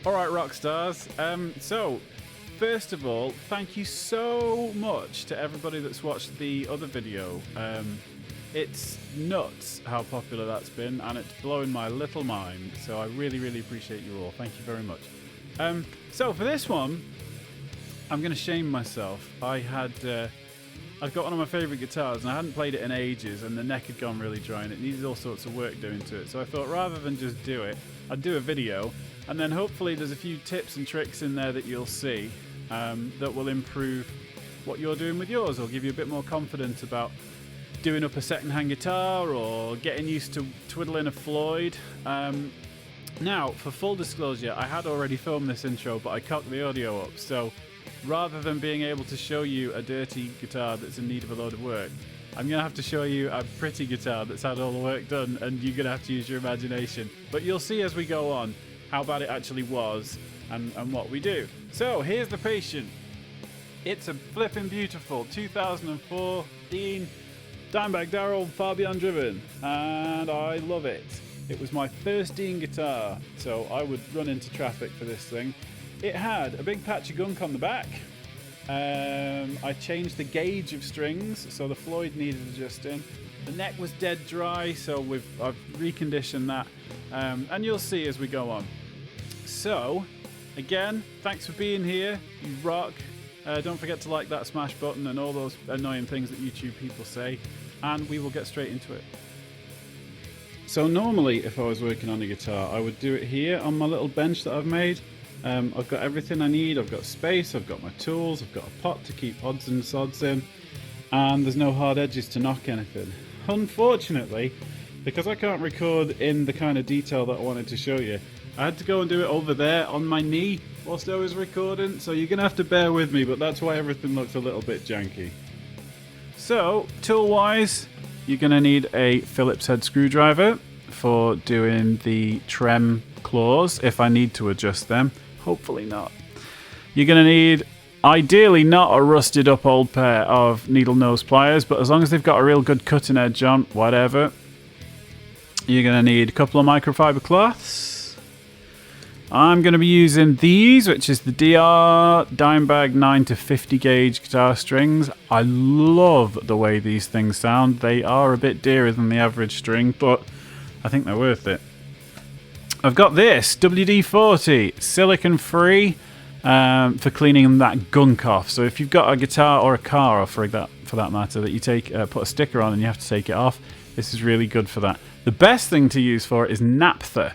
Alright, rock stars. So, first of all, thank you so much to everybody that's watched the other video. It's nuts how popular that's been, and it's blowing my little mind. So I really, really appreciate you all. Thank you very much. So for this one, I'm going to shame myself. I've got one of my favourite guitars, and I hadn't played it in ages, and the neck had gone really dry, and it needed all sorts of work doing to it. So I thought, rather than just do it, I'd do a video, and then hopefully there's a few tips and tricks in there that you'll see that will improve what you're doing with yours, or give you a bit more confidence about doing up a second-hand guitar, or getting used to twiddling a Floyd. Now, for full disclosure, I had already filmed this intro, but I cocked the audio up, so rather than being able to show you a dirty guitar that's in need of a load of work, I'm going to have to show you a pretty guitar that's had all the work done, and you're going to have to use your imagination. But you'll see as we go on how bad it actually was and what we do. So, here's the patient. It's a flipping beautiful 2014 Dimebag Darrell Far Beyond Driven, and I love it. It was my first Dean guitar, so I would run into traffic for this thing. It had a big patch of gunk on the back. I changed the gauge of strings, so the Floyd needed adjusting. The neck was dead dry, so I've reconditioned that, and you'll see as we go on. So, again, thanks for being here. You rock. Don't forget to like that smash button and all those annoying things that YouTube people say, and we will get straight into it. So normally, if I was working on a guitar, I would do it here on my little bench that I've made. I've got everything I need. I've got space, I've got my tools, I've got a pot to keep odds and sods in, and there's no hard edges to knock anything. Unfortunately, because I can't record in the kind of detail that I wanted to show you, I had to go and do it over there on my knee whilst I was recording, so you're going to have to bear with me, but that's why everything looks a little bit janky. So, tool-wise, you're going to need a Phillips head screwdriver for doing the trem claws, if I need to adjust them. Hopefully not. You're going to need, ideally, not a rusted up old pair of needle nose pliers, but as long as they've got a real good cutting edge on, whatever. You're going to need a couple of microfiber cloths. I'm going to be using these, which is the DR Dimebag 9 to 50 gauge guitar strings. I love the way these things sound. They are a bit dearer than the average string, but I think they're worth it. I've got this WD-40 silicone free for cleaning that gunk off. So if you've got a guitar or a car, or for that matter, that you take put a sticker on and you have to take it off, this is really good for that. The best thing to use for it is naphtha,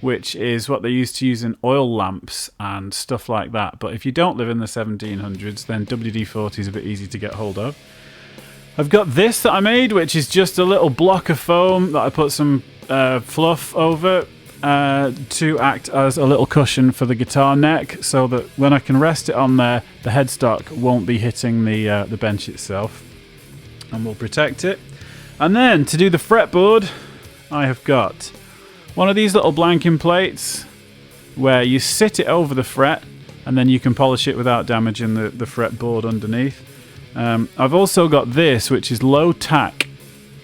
which is what they used to use in oil lamps and stuff like that. But if you don't live in the 1700s, then WD-40 is a bit easy to get hold of. I've got this that I made, which is just a little block of foam that I put some fluff over to act as a little cushion for the guitar neck, so that when I can rest it on there, the headstock won't be hitting the bench itself, and will protect it. And then to do the fretboard, I have got one of these little blanking plates where you sit it over the fret, and then you can polish it without damaging the fretboard underneath. I've also got this, which is low tack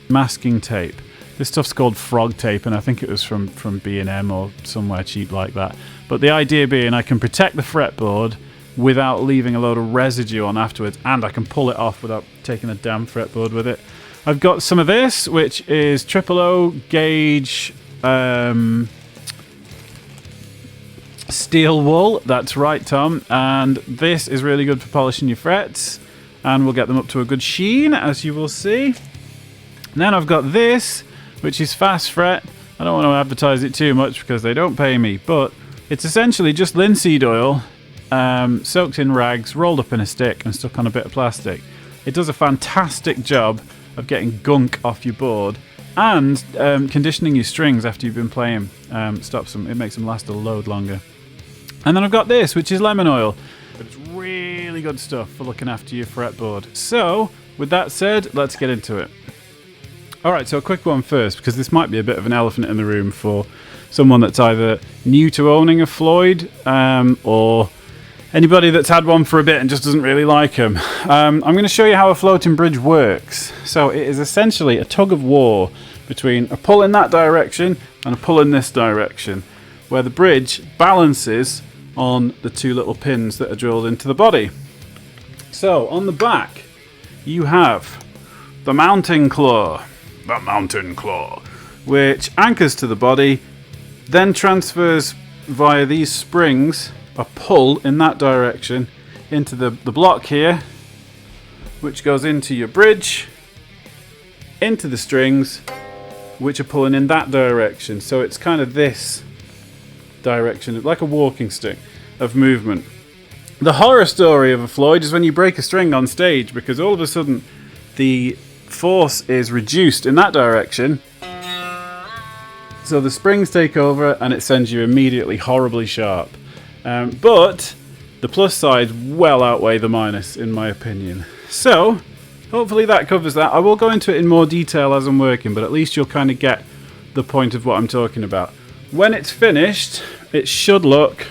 masking tape. This stuff's called frog tape, and I think it was from B&M or somewhere cheap like that. But the idea being I can protect the fretboard without leaving a load of residue on afterwards, and I can pull it off without taking a damn fretboard with it. I've got some of this, which is tremelo gauge steel wool. That's right, Tom. And this is really good for polishing your frets, and we'll get them up to a good sheen, as you will see. And then I've got this, which is fast fret. I don't want to advertise it too much because they don't pay me, but it's essentially just linseed oil soaked in rags, rolled up in a stick and stuck on a bit of plastic. It does a fantastic job of getting gunk off your board and conditioning your strings after you've been playing. Stops them, it makes them last a load longer. And then I've got this, which is lemon oil, but it's really good stuff for looking after your fretboard. So with that said, let's get into it. Alright, so a quick one first, because this might be a bit of an elephant in the room for someone that's either new to owning a Floyd or anybody that's had one for a bit and just doesn't really like them. I'm going to show you how a floating bridge works. So it is essentially a tug of war between a pull in that direction and a pull in this direction. where the bridge balances on the two little pins that are drilled into the body. So on the back you have the mountain claw, which anchors to the body, then transfers via these springs, a pull in that direction, into the block here, which goes into your bridge, into the strings, which are pulling in that direction. So it's kind of this direction, like a walking stick of movement. The horror story of a Floyd is when you break a string on stage, because all of a sudden the force is reduced in that direction, so the springs take over and it sends you immediately horribly sharp. But the plus sides well outweigh the minus, in my opinion. So hopefully that covers that. I will go into it in more detail as I'm working, but at least you'll kind of get the point of what I'm talking about. When it's finished, it should look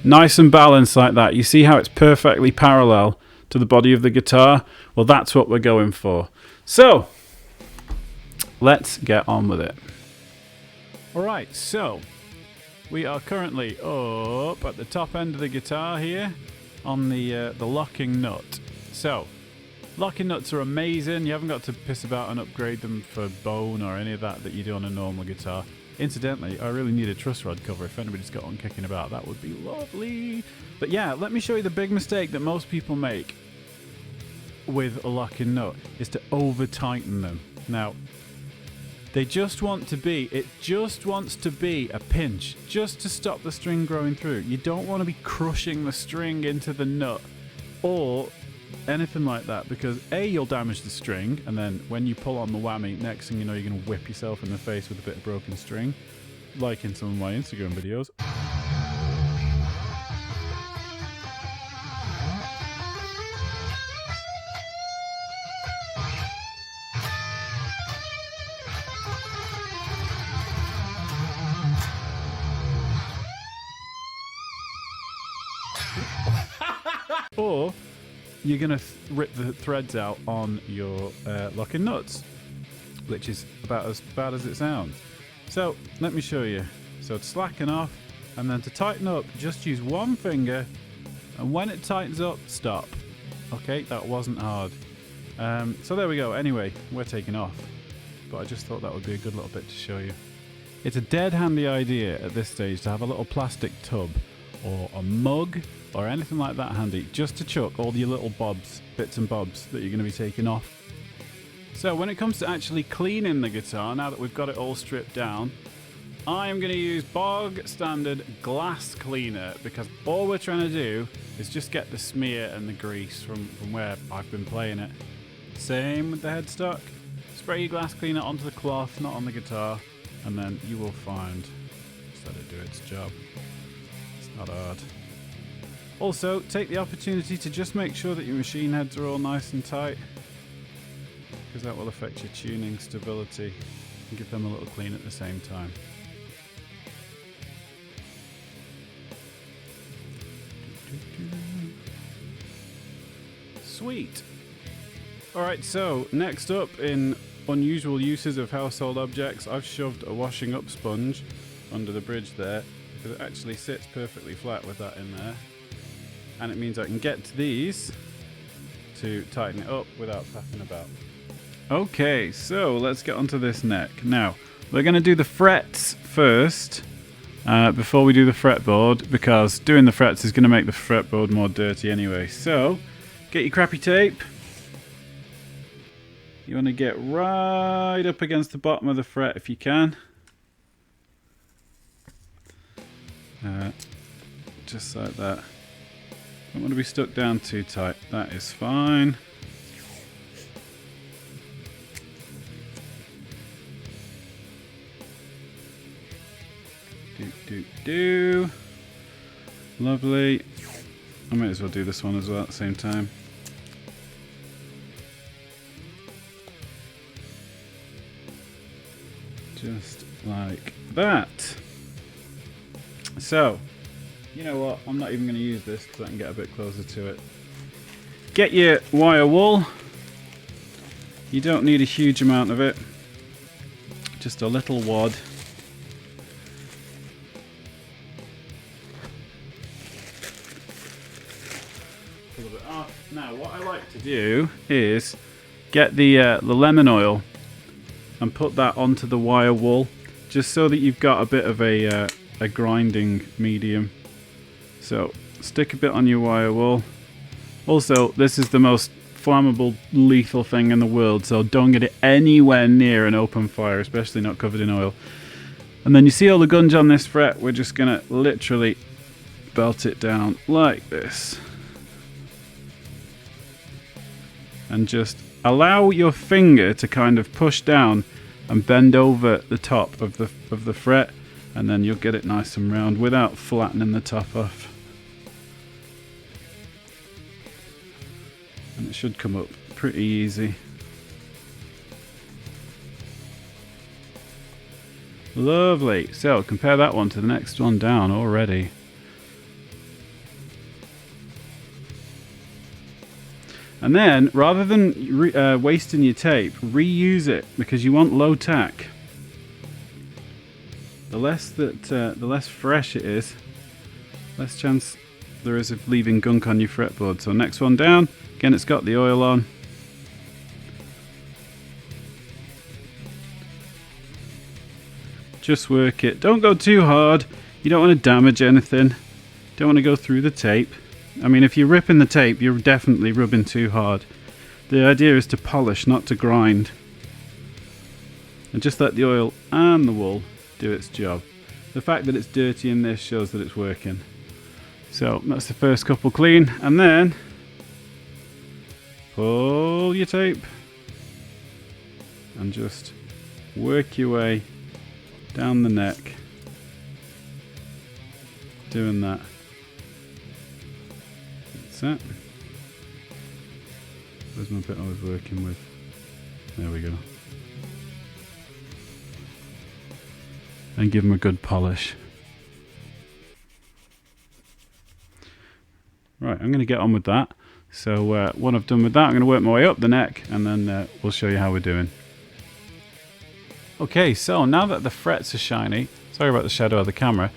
nice and balanced like that. You see how it's perfectly parallel to the body of the guitar? Well, that's what we're going for. So let's get on with it. Alright, so we are currently up at the top end of the guitar here on the locking nut. So locking nuts are amazing. You haven't got to piss about and upgrade them for bone or any of that you do on a normal guitar. Incidentally, I really need a truss rod cover. If anybody's got one kicking about, that would be lovely. But yeah, let me show you the big mistake that most people make with a locking nut, is to over tighten them. Now, it just wants to be a pinch, just to stop the string growing through. You don't want to be crushing the string into the nut or anything like that, because A, you'll damage the string, and then when you pull on the whammy, next thing you know, you're going to whip yourself in the face with a bit of broken string, like in some of my Instagram videos. Or you're going to rip the threads out on your locking nuts, which is about as bad as it sounds. So let me show you. So to slacken off, and then to tighten up, just use one finger, and when it tightens up, stop. Okay, that wasn't hard. So there we go. Anyway, we're taking off, but I just thought that would be a good little bit to show you. It's a dead handy idea at this stage to have a little plastic tub or a mug or anything like that handy, just to chuck all your little bits and bobs that you're going to be taking off. So when it comes to actually cleaning the guitar, now that we've got it all stripped down, I am going to use bog standard glass cleaner, because all we're trying to do is just get the smear and the grease from where I've been playing it. Same with the headstock. Spray your glass cleaner onto the cloth, not on the guitar, and then you will find, just let it do its job. It's not hard. Also, take the opportunity to just make sure that your machine heads are all nice and tight, because that will affect your tuning stability, and give them a little clean at the same time. Sweet! Alright, so next up in unusual uses of household objects, I've shoved a washing up sponge under the bridge there, because it actually sits perfectly flat with that in there. And it means I can get to these to tighten it up without faffing about. Okay, so let's get onto this neck. Now, we're going to do the frets first before we do the fretboard, because doing the frets is going to make the fretboard more dirty anyway. So, get your crappy tape. You want to get right up against the bottom of the fret if you can. Just like that. Don't want to be stuck down too tight. That is fine. Do. Lovely. I might as well do this one as well at the same time. Just like that. So, you know what, I'm not even going to use this because I can get a bit closer to it. Get your wire wool. You don't need a huge amount of it. Just a little wad. off. Now, what I like to do is get the lemon oil and put that onto the wire wool, just so that you've got a bit of a grinding medium. So stick a bit on your wire wool. Also, this is the most flammable, lethal thing in the world, so don't get it anywhere near an open fire, especially not covered in oil. And then you see all the gunge on this fret, we're just gonna literally belt it down like this. And just allow your finger to kind of push down and bend over the top of the fret, and then you'll get it nice and round without flattening the top off. And it should come up pretty easy. Lovely. So compare that one to the next one down already. And then, rather than wasting your tape, reuse it, because you want low tack. The less fresh it is, less chance there is of leaving gunk on your fretboard. So next one down, again it's got the oil on. Just work it. Don't go too hard. You don't want to damage anything. Don't want to go through the tape. I mean, if you're ripping the tape, you're definitely rubbing too hard. The idea is to polish, not to grind. And just let the oil and the wool do its job. The fact that it's dirty in this shows that it's working. So that's the first couple clean, and then pull your tape and just work your way down the neck, doing that. That's it. Where's my bit I was working with? There we go. And give them a good polish. Right, I'm going to get on with that. So when I've done with that, I'm going to work my way up the neck, and then we'll show you how we're doing. Okay, so now that the frets are shiny, sorry about the shadow of the camera,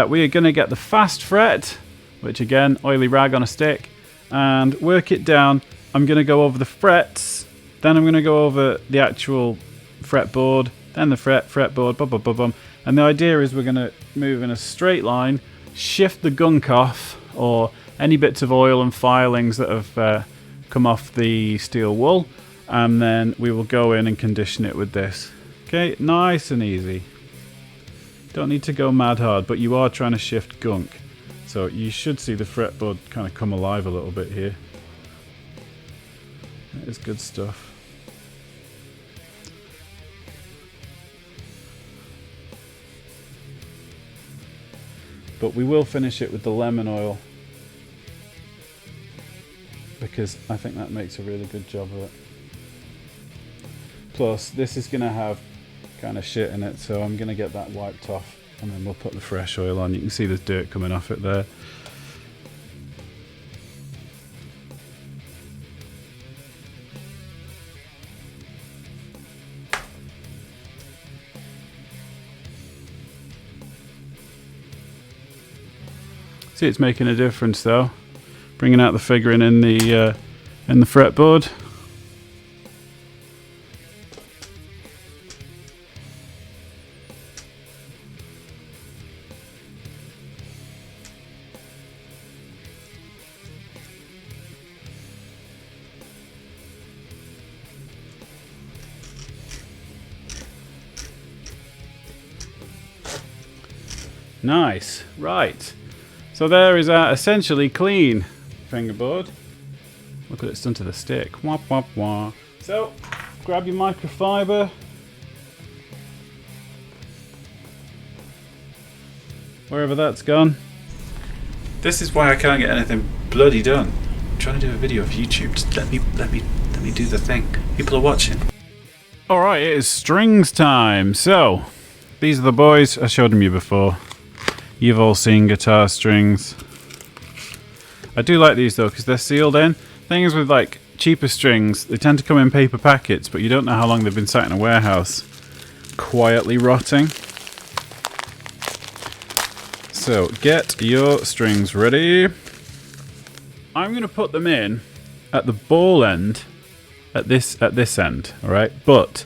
we are going to get the fast fret, which again, oily rag on a stick, and work it down. I'm going to go over the frets, then I'm going to go over the actual fretboard, then the fretboard, bum, bum, bum, bum. And the idea is we're going to move in a straight line, shift the gunk off, or any bits of oil and filings that have come off the steel wool, and then we will go in and condition it with this. Okay, nice and easy. Don't need to go mad hard, but you are trying to shift gunk. So you should see the fretboard kind of come alive a little bit here. That is good stuff. But we will finish it with the lemon oil, because I think that makes a really good job of it. Plus, this is going to have kind of shit in it, so I'm going to get that wiped off, and then we'll put the fresh oil on. You can see there's dirt coming off it there. See, it's making a difference though. Bringing out the figuring in the fretboard. Nice, right. So there is our essentially clean fingerboard. Look what it's done to the stick. Wah, wah, wah. So, grab your microfiber. Wherever that's gone. This is why I can't get anything bloody done. I'm trying to do a video for YouTube. Just let me do the thing. People are watching. Alright, it is strings time. So, these are the boys. I showed them you before. You've all seen guitar strings. I do like these though, because they're sealed in. Thing is with like cheaper strings, they tend to come in paper packets, but you don't know how long they've been sat in a warehouse quietly rotting. So get your strings ready. I'm going to put them in at the ball end, at this end, all right? But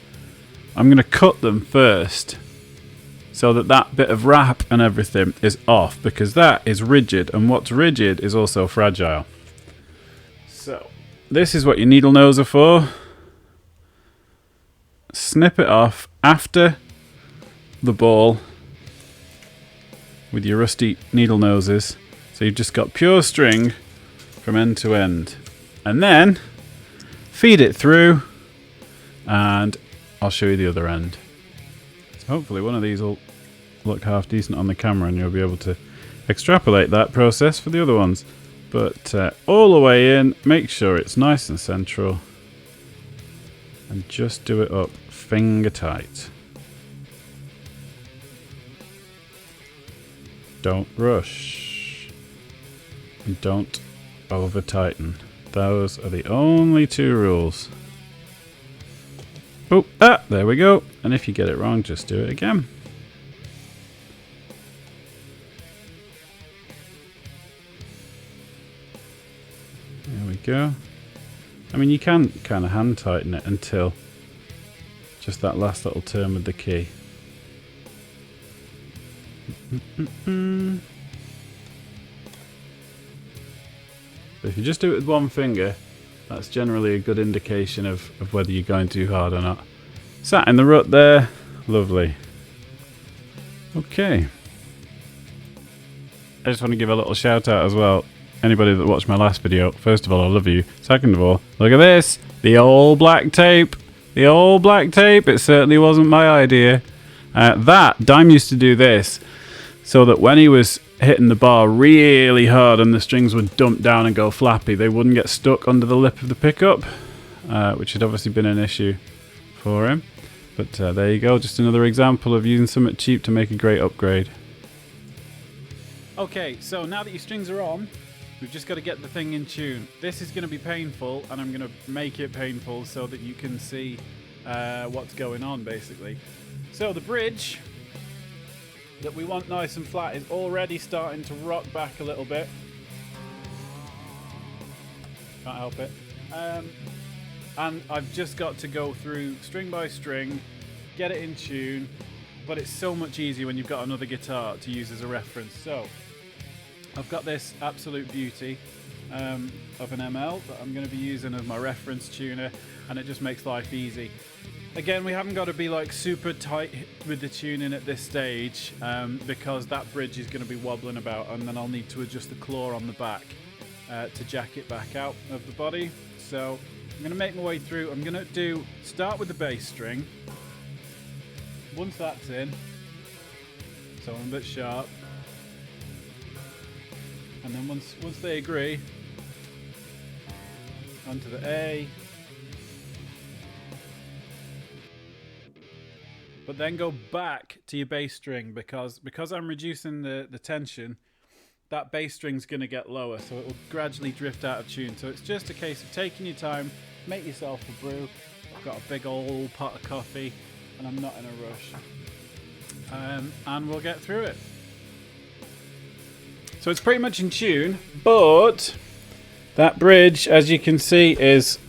I'm going to cut them first so that that bit of wrap and everything is off, because that is rigid, and what's rigid is also fragile. So this is what your needle nose are for. Snip it off after the ball with your rusty needle noses, so you've just got pure string from end to end, and then feed it through, and I'll show you the other end. So hopefully one of these will look half decent on the camera and you'll be able to extrapolate that process for the other ones. But all the way in, make sure it's nice and central, and just do it up finger tight. Don't rush, and don't over tighten. Those are the only two rules. Oh, there we go. And if you get it wrong, just do it again. There we go. I mean, you can kind of hand tighten it until just that last little turn with the key. But if you just do it with one finger, that's generally a good indication of whether you're going too hard or not. Sat in the rut there. Lovely. Okay. I just want to give a little shout out as well. Anybody that watched my last video, first of all, I love you. Second of all, look at this. The old black tape. The old black tape. It certainly wasn't my idea. Dime used to do this so that when he was hitting the bar really hard and the strings would dump down and go flappy, they wouldn't get stuck under the lip of the pickup, which had obviously been an issue for him. But there you go, just another example of using something cheap to make a great upgrade. Okay, so now that your strings are on, we've just got to get the thing in tune. This is going to be painful, and I'm going to make it painful so that you can see what's going on, basically. So the bridge that we want nice and flat is already starting to rock back a little bit. Can't help it. And I've just got to go through string by string, get it in tune, but it's so much easier when you've got another guitar to use as a reference. So I've got this absolute beauty of an ML that I'm going to be using as my reference tuner, and it just makes life easy. Again, we haven't got to be like super tight with the tuning at this stage, because that bridge is going to be wobbling about, and then I'll need to adjust the claw on the back to jack it back out of the body. So I'm going to make my way through. I'm going to start with the bass string. Once that's in, so I'm a bit sharp, and then once they agree, onto the A. But then go back to your bass string, because I'm reducing the tension, that bass string's going to get lower, so it will gradually drift out of tune. So it's just a case of taking your time, make yourself a brew. I've got a big old pot of coffee, and I'm not in a rush. And we'll get through it. So it's pretty much in tune, but that bridge, as you can see, is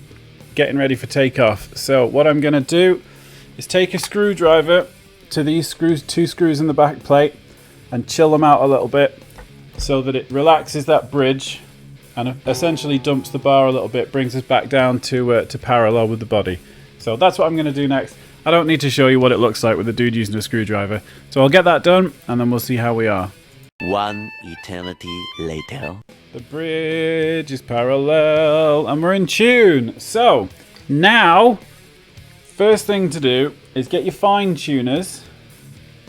getting ready for takeoff. So what I'm going to do is take a screwdriver to these screws, 2 screws in the back plate, and chill them out a little bit so that it relaxes that bridge and essentially dumps the bar a little bit, brings us back down to parallel with the body. So that's what I'm going to do next. I don't need to show you what it looks like with the dude using a screwdriver. So I'll get that done, and then we'll see how we are. One eternity later. The bridge is parallel, and we're in tune. So now, first thing to do is get your fine tuners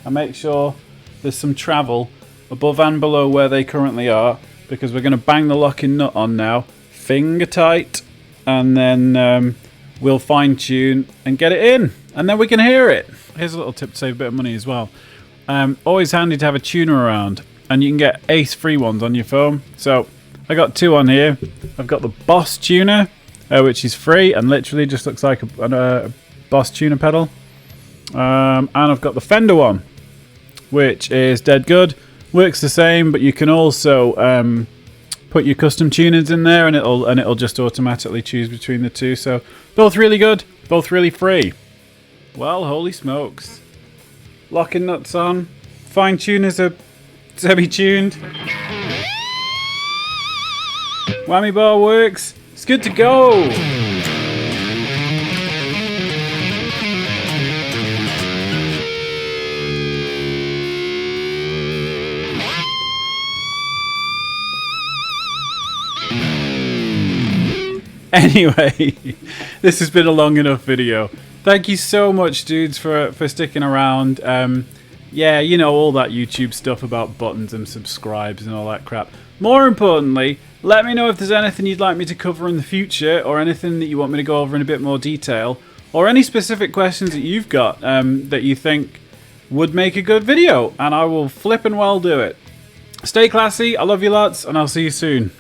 and make sure there's some travel above and below where they currently are, because we're going to bang the locking nut on now, finger tight, and then we'll fine tune and get it in, and then we can hear it. Here's a little tip to save a bit of money as well. Always handy to have a tuner around, and you can get Ace free ones on your phone. So I got 2 on here. I've got the Boss tuner, which is free and literally just looks like a Boss tuner pedal, and I've got the Fender one, which is dead good, works the same, but you can also put your custom tuners in there, and it'll just automatically choose between the two. So both really good, both really free. Well, holy smokes! Locking nuts on, fine tuners are semi-tuned. Whammy bar works. It's good to go. Anyway, this has been a long enough video. Thank you so much, dudes, for sticking around. Yeah, you know, all that YouTube stuff about buttons and subscribes and all that crap. More importantly, let me know if there's anything you'd like me to cover in the future, or anything that you want me to go over in a bit more detail, or any specific questions that you've got that you think would make a good video, and I will flip and well do it. Stay classy, I love you lots, and I'll see you soon.